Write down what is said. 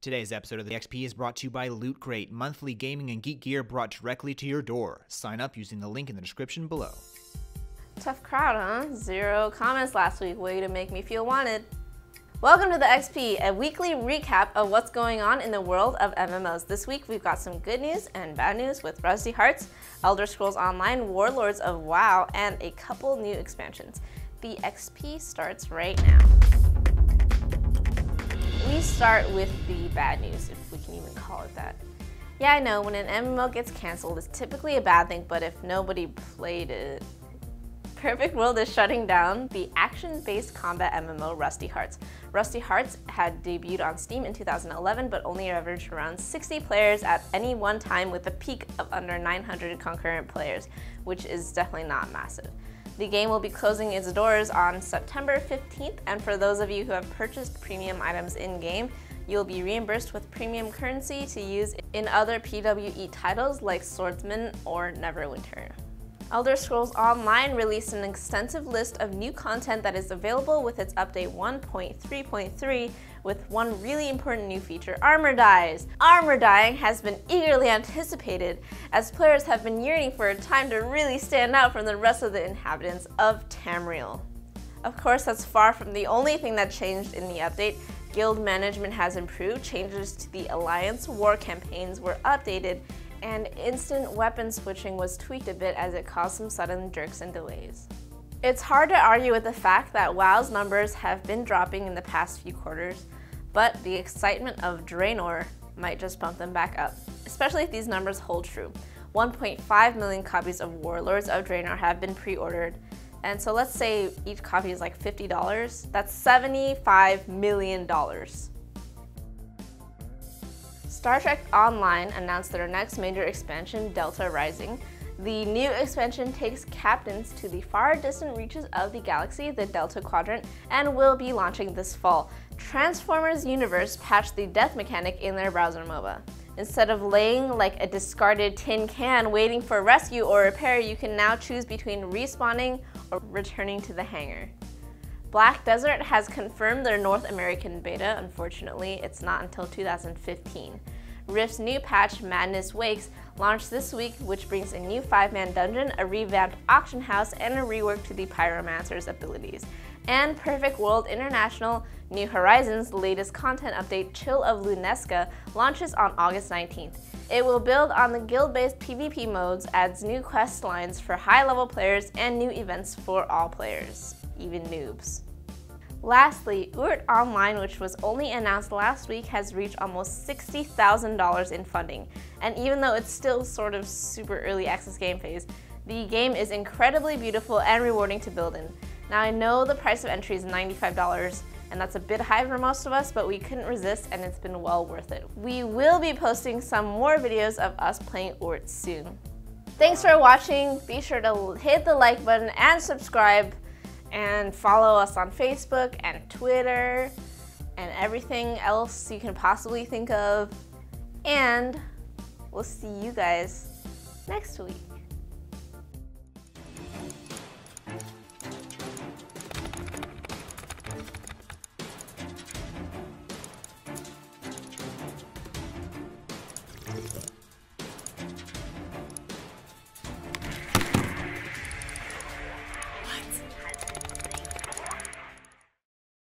Today's episode of the XP is brought to you by Loot Crate, monthly gaming and geek gear brought directly to your door. Sign up using the link in the description below. Tough crowd, huh? 0 comments last week. Way to make me feel wanted. Welcome to the XP, a weekly recap of what's going on in the world of MMOs. This week we've got some good news and bad news with Rusty Hearts, Elder Scrolls Online, Warlords of WoW, and a couple new expansions. The XP starts right now. We start with the bad news, if we can even call it that. Yeah, I know, when an MMO gets cancelled, it's typically a bad thing, but if nobody played it... Perfect World is shutting down the action-based combat MMO Rusty Hearts. Rusty Hearts had debuted on Steam in 2011, but only averaged around 60 players at any one time with a peak of under 900 concurrent players, which is definitely not massive. The game will be closing its doors on September 15th, and for those of you who have purchased premium items in-game, you'll be reimbursed with premium currency to use in other PvE titles like Swordsman or Neverwinter. Elder Scrolls Online released an extensive list of new content that is available with its update 1.3.3 with one really important new feature, armor dyes. Armor dyeing has been eagerly anticipated as players have been yearning for a time to really stand out from the rest of the inhabitants of Tamriel. Of course, that's far from the only thing that changed in the update. Guild management has improved, changes to the Alliance war campaigns were updated, and instant weapon switching was tweaked a bit as it caused some sudden jerks and delays. It's hard to argue with the fact that WoW's numbers have been dropping in the past few quarters, but the excitement of Draenor might just bump them back up, especially if these numbers hold true. 1.5 million copies of Warlords of Draenor have been pre-ordered, and so let's say each copy is like $50, that's $75 million. Star Trek Online announced their next major expansion, Delta Rising. The new expansion takes captains to the far distant reaches of the galaxy, the Delta Quadrant, and will be launching this fall. Transformers Universe patched the death mechanic in their browser MOBA. Instead of laying like a discarded tin can waiting for rescue or repair, you can now choose between respawning or returning to the hangar. Black Desert has confirmed their North American beta. Unfortunately, it's not until 2015. Rift's new patch, Madness Wakes, launched this week, which brings a new 5-man dungeon, a revamped auction house, and a rework to the Pyromancer's abilities. And Perfect World International New Horizons' latest content update, Chill of Lunesca, launches on August 19th. It will build on the guild-based PvP modes, adds new quest lines for high-level players, and new events for all players, even noobs. Lastly, Oort Online, which was only announced last week, has reached almost $60,000 in funding. And even though it's still sort of super early access game phase, the game is incredibly beautiful and rewarding to build in. Now I know the price of entry is $95, and that's a bit high for most of us, but we couldn't resist and it's been well worth it. We will be posting some more videos of us playing Oort soon. Thanks for watching. Be sure to hit the like button and subscribe, and follow us on Facebook and Twitter and everything else you can possibly think of. And we'll see you guys next week.